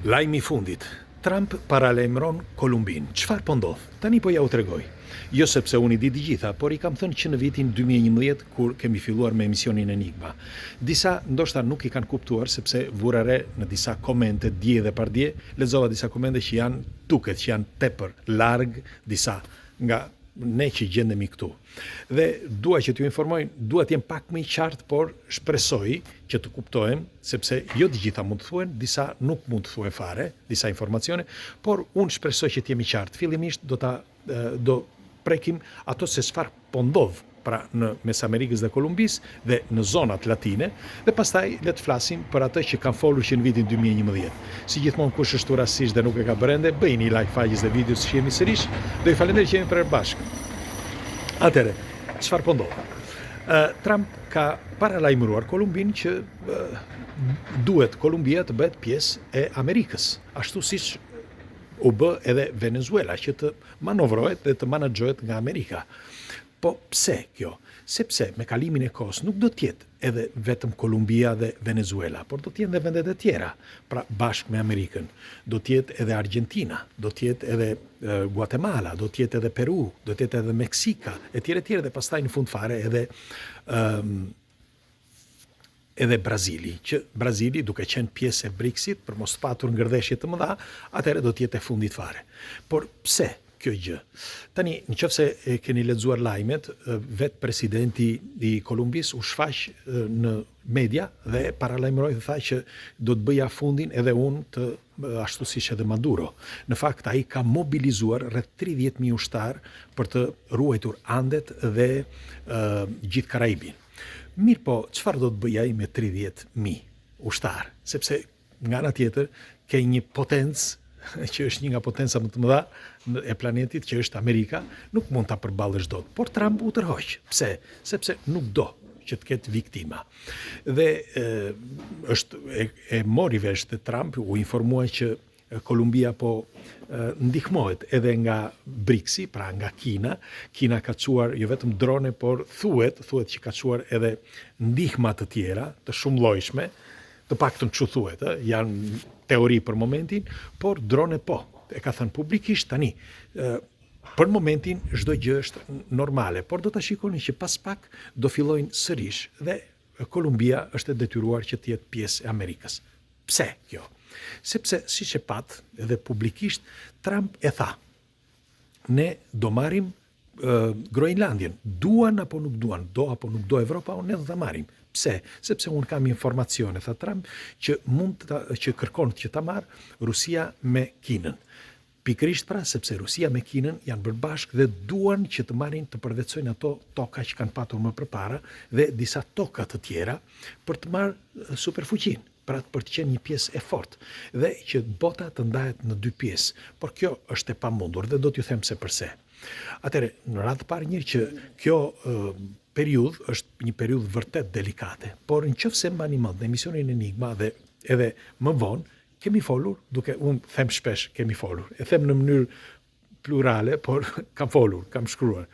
Lajmi i fundit. Trump paralajmëron Kolumbin. Çfarë po ndodh? Tani po ja u tregoj. Jo sepse unë i di të gjitha, por i kam thënë që në vitin 2011 kur kemi filluar me emisionin Enigma. Disa ndoshta nuk i kanë kuptuar sepse vura re në disa komente dje dhe pardje, lexova disa komente që duket që janë tepër larg disa nga ne që gjendemi këtu. Dhe dua që t'ju informoj, dua t'jem pak më i qartë, por shpresoj që të kuptohem, sepse jo të gjitha mund të thuhen, disa nuk mund të thuhen fare, disa informacione, por unë shpresoj që t'jem i qartë. Fillimisht do prekim ato se çfarë po ndodh pra në mes Amerikës dhe Kolumbis dhe në zonat latine, dhe pastaj le të flasim për atë që kanë folur që në vitin 2011. Si gjithmonë, kush është rastësisht dhe nuk e ka bërë, bëjini like faqes dhe videos që jemi sërish, do i falenderoj që jemi përbashkë. Atëre, çfarë po ndodh? Trump ka paralajmëruar Kolumbin që duhet Kolumbia të bëhet pjesë e Amerikës, ashtu siç u bë edhe Venezuela, që të manovrohet dhe të menaxhohet nga Amerika. Po pse kjo? Sepse me kalimin e kohës nuk do t'jetë edhe vetëm Kolumbia dhe Venezuela, por do t'jenë dhe vendet e tjera, pra bashkë me Amerikën. Do t'jetë edhe Argentina, do t'jetë edhe Guatemala, do t'jetë edhe Peru, do t'jetë edhe Meksika, e tjere dhe pastaj në fund fare edhe Brazili, që Brazili duke qenë pjesë e BRICS-it, për mos patur ngërdheshje të mëdha, atëherë do t'jetë e fundit fare. Por pse kjo gjë? Tani, nëse keni lexuar lajmet, vetë presidenti i Kolumbis u shfaq në media dhe paralajmëroi dhe tha që do të bëja fundin edhe unë të ashtu siç edhe Maduro. Në fakt ai ka mobilizuar rreth 30.000 ushtar për të ruajtur Andet dhe gjithë Karajibin. Mirë po, çfarë do të bëj ai me 30.000 ushtar? Sepse nga ana tjetër ke një potencë që është një nga potenca më të mëdha e planetit, që është Amerika, nuk mund ta përballësh dot. Por Trump u tërhoq. Pse? Sepse nuk do që të ketë viktima. Dhe e mori vesh te Trump, u informua që Kolumbia po ndihmohet edhe nga BRICS-i, pra nga Kina. Kina ka çuar jo vetëm drone, por thuhet që ka çuar edhe ndihma të tjera, të shumëllojshme, të paktën çu thuhet, janë teori për momentin, por drone po. E ka thënë publikisht tani. Për momentin çdo gjë është normale, por do ta shikoni që pas pak do fillojnë sërish dhe Kolumbia është e detyruar që të jetë pjesë e Amerikës. Pse kjo? Sepse siç e pat edhe publikisht Trump e tha, ne do marrim Groenlandien, duan apo nuk duan, do apo nuk do Evropa, ne do ta marrim. Pse? Sepse unë kam informacione, tha Trump, që që kërkon që ta marrë Rusia me Kinën. Pikërisht pra, sepse Rusia me Kinën janë bërë bashkë dhe duan që të marrin të përvetsojnë ato toka që kanë patur më përpara dhe disa toka të tjera për të marrë superfuqinë, pra për të qenë një pjesë e fortë dhe që bota të ndahet në 2 pjesë. Por kjo është e pamundur dhe do t'ju them se përse. Atëre, në radhë parë një që kjo periudhë është një periudhë vërtet delikate, por nëse mbani mend në emisionin Enigma dhe edhe më vonë kemi folur, unë them shpesh kemi folur, e them në mënyrë plurale, por kam folur, kam shkruar.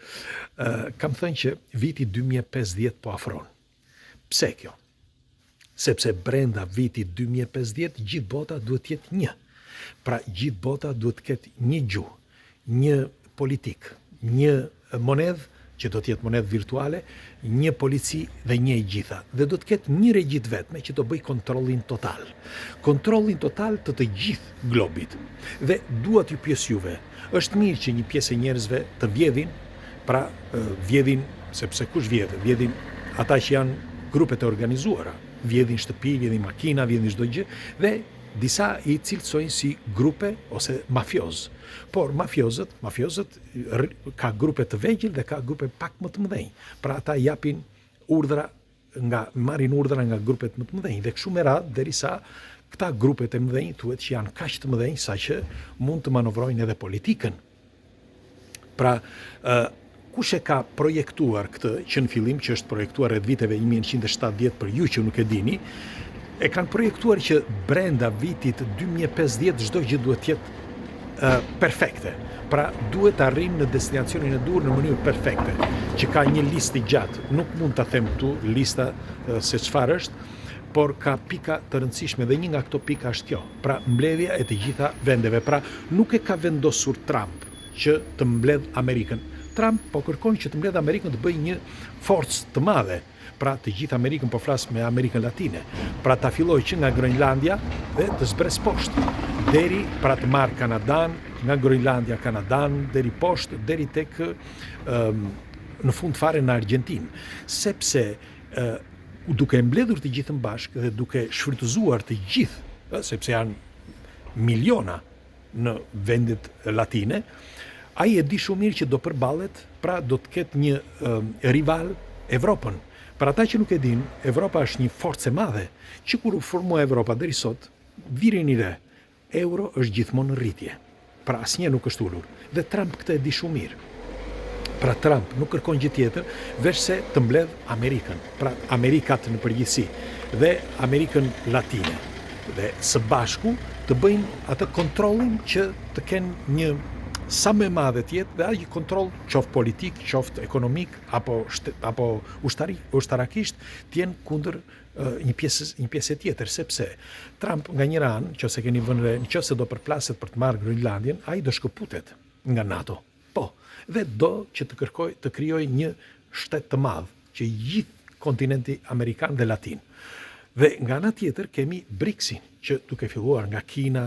Kam thënë që viti 2050 po afron. Pse kjo? Sepse brenda vitit 2050 gjithë bota duhet të jetë një. Pra gjithë bota duhet të ketë një gjuhë, një politik, një monedhë që do të jetë monedhë virtuale, një polici dhe një e gjitha. Dhe do të ketë një regjit vetme që do bëj kontrollin total. Kontrollin total të gjithë globit. Dhe dua t'ju pyes juve, është mirë që një pjesë e njerëzve të vjedhin, pra vjedhin, sepse kush vjedhin? Vjedhin ata që janë grupet e organizuara, vjedhin shtëpi, vjedhin makina, vjedhin çdo gjë, dhe disa i cilësojnë si grupe ose mafiozë. Por mafiozët ka grupe të vegjël dhe ka grupe pak më të mëdhenj. Pra ata japin marrin urdhra nga grupet më të mëdhenj dhe kështu me radhë derisa këta grupet e mëdhenj thuhet që janë kaq të mëdhenj saqë mund të manovrojnë edhe politikën. Pra kush e ka projektuar këtë, që në fillim që është projektuar rreth viteve 1970 për ju që nuk e dini, e kanë projektuar që brenda vitit 2050 çdo gjë duhet të jetë perfekte. Pra duhet të arrijmë në destinacionin e duhur në mënyrë perfekte, që ka një listë gjatë. Nuk mund ta them këtu lista se çfarë është, por ka pika të rëndësishme dhe një nga këto pika është kjo. Pra mbledhja e të gjitha vendeve. Pra nuk e ka vendosur Trump që të mbledh Amerikën. Trump po kërkon që të mbledh Amerikën të bëjë një forcë të madhe. Pra të gjithë Amerikën, po flas me Amerikën Latine. Pra ta filloj që nga Groenlandia dhe të zbres poshtë deri pra të marrë Kanadan, nga Groenlandia Kanadan deri poshtë, deri tek në fund fare në Argjentinë. Sepse duke mbledhur të gjithën bashkë dhe duke shfrytëzuar të gjithë, sepse janë miliona në vendet latine, ai e di shumë mirë që do përballet, pra do të ketë një rival Evropën. Për ata që nuk e din, Evropa është një forcë e madhe, që kur u formua Evropa deri sot, virini re, euro është gjithmonë në rritje. Pra asnjë nuk është ulur. Dhe Trump këtë e di shumë mirë. Pra Trump nuk kërkon gjë tjetër veç se të mbledh Amerikën, pra Amerikat në përgjithësi dhe Amerikën Latine. Dhe së bashku të bëjnë atë kontrollin që të kenë një sa më madhe tjetë dhe ai kontroll qoftë politik, qoftë ekonomik apo ushtarakisht të jenë kundër një pjesë tjetër, sepse Trump nga njëra anë, nëse keni vënë re, nëse do përplaset për të marrë Groenlandin, ai do shkëputet nga NATO. Po, dhe do që të krijojë një shtet të madh që gjithë kontinenti amerikan dhe latin. Dhe nga ana tjetër kemi BRICS-in, që duke filluar nga Kina,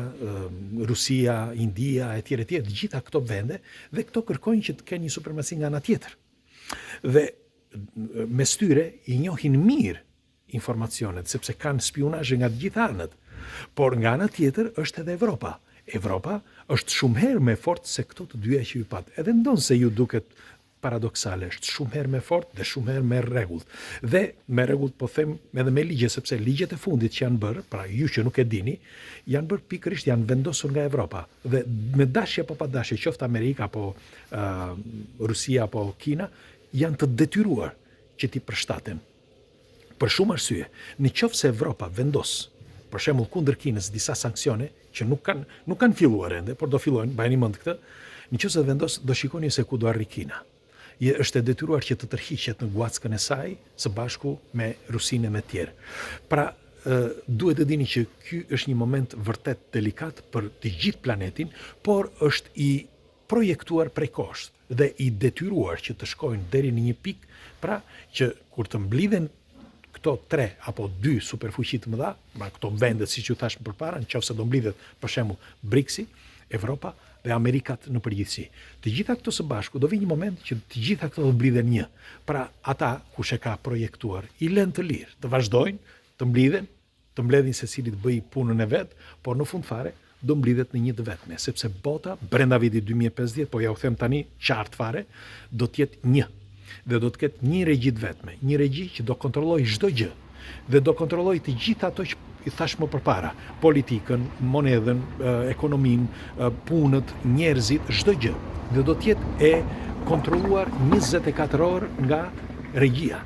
Rusia, India, etj, të gjitha këto vende, dhe këto kërkojnë që të kenë një supremaci nga ana tjetër. Dhe mes tyre i njohin mirë informacionet, sepse kanë spionazh nga të gjitha anët. Por nga ana tjetër është edhe Evropa. Evropa është shumë herë më fort se këto të dyja që ju pat. Edhe ndonë se ju duket paradoksale, është shumë herë më fort dhe shumë herë më rregullt. Dhe me rregullt po them edhe me ligje, sepse ligjet e fundit që janë bërë, pra ju që nuk e dini, janë bërë pikërisht, janë vendosur nga Evropa. Dhe me dashje apo pa dashje, qoftë Amerika apo Rusia apo Kina, janë të detyruar që t'i përshtaten. Për shumë arsye, në qoftë se Evropa vendos, për shembull kundër Kinës disa sanksione që nuk kanë filluar ende, por do fillojnë, bajeni mend këtë, nëse vendos do shikoni se ku do arri Kina. Është e detyruar që të tërhiqet në guackën e saj së bashku me Rusinë e me tjerë. Pra, duhet të dini që ky është një moment vërtet delikat për të gjithë planetin, por është i projektuar prej kohësh dhe i detyruar që të shkojnë deri në një pikë, pra që kur të mblidhen këto 3 apo 2 superfuqi të mëdha, pra këto vendet siç ju thash më përpara, nëse do mblidhet për shembull BRICS-i, Evropa dhe Amerikat në përgjithësi. Të gjitha këto së bashku do vi një moment që të gjitha këto do mblidhen një. Pra ata kush e ka projektuar i lënë të lirë, të vazhdojnë, të mbledhin secili të bëjë punën e vet, por në fund fare do mblidhet në një të vetme, sepse bota brenda vitit 2050, po ja u them tani qartë fare, do të jetë një. Dhe do të ketë një regji të vetme, një regji që do kontrollojë çdo gjë dhe do kontrollojë të gjitha ato që i thash më përpara, politikën, monedhën, ekonominë, punët, njerëzit, çdo gjë. Dhe do të jetë e kontrolluar 24 orë nga regjia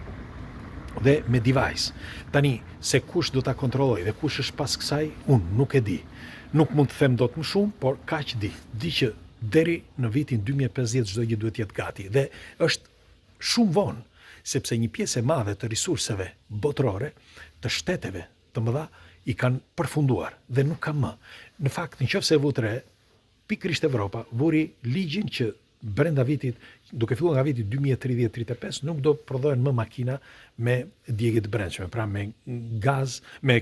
dhe me device. Tani, se kush do ta kontrollojë dhe kush është pas kësaj, unë nuk e di. Nuk mund të them dot më shumë, por kaq di. Di që deri në vitin 2050 çdo gjë duhet të jetë gati. Dhe është shumë vonë, sepse një pjesë e madhe të resurseve botërore, të shteteve të mëdha, i kanë përfunduar dhe nuk ka më. Në fakt, nëse vut re, pikërisht Evropa vuri ligjin që brenda vitit, duke filluar nga viti 2030-35, nuk do prodhohen më makina me djegje të brendshme, pra me gaz, me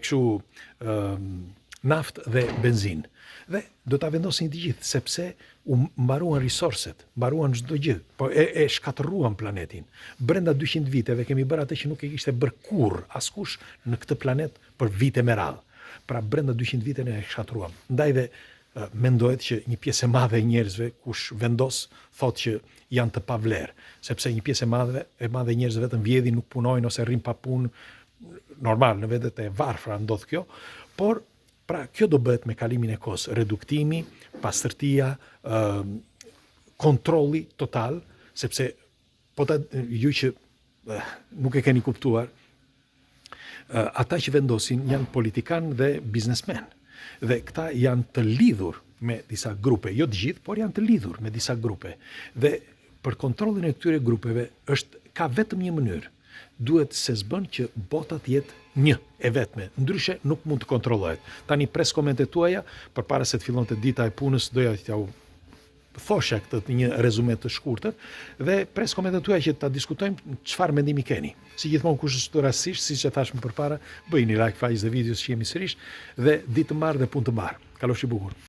naftë dhe benzinë. Dhe do ta vendosin të gjithë, sepse u mbaruan resurset, mbaruan çdo gjë, po e shkatërruan planetin. Brenda 200 viteve kemi bërë atë që nuk e kishte bërë kurrë askush në këtë planet për vite me radhë. Pra brenda 200 vite ne e shkatërruam. Ndaj dhe mendohet që një pjesë e madhe e njerëzve kush vendos thotë që janë të pavlerë, sepse një pjesë e madhe e njerëzve vetëm vjedhin, nuk punojnë ose rrin pa punë. Normal, në vendet e varfra ndodh kjo, por pra kjo do bëhet me kalimin e kohës, reduktimi, pastërtia, kontrolli total, sepse ju që nuk e keni kuptuar, ata që vendosin janë politikan dhe biznesmen. Dhe këta janë të lidhur me disa grupe, jo të gjithë, por janë të lidhur me disa grupe. Dhe për kontrollin e këtyre grupeve ka vetëm një mënyrë, duhet se s'bën që bota të jetë një e vetme, ndryshe nuk mund të kontrollohet. Tani pres komentet tuaja, përpara se të fillonte dita e punës, doja t'jau thosha këtë një rezume të shkurtër dhe pres komentet tuaja që ta diskutojmë çfarë mendimi keni. Si gjithmonë kushtet rastësisht, siç e thash më përpara, bëjini like faqes dhe videos që jemi sërish dhe ditë të mbarë dhe punë të mbarë. Kalofshi bukur.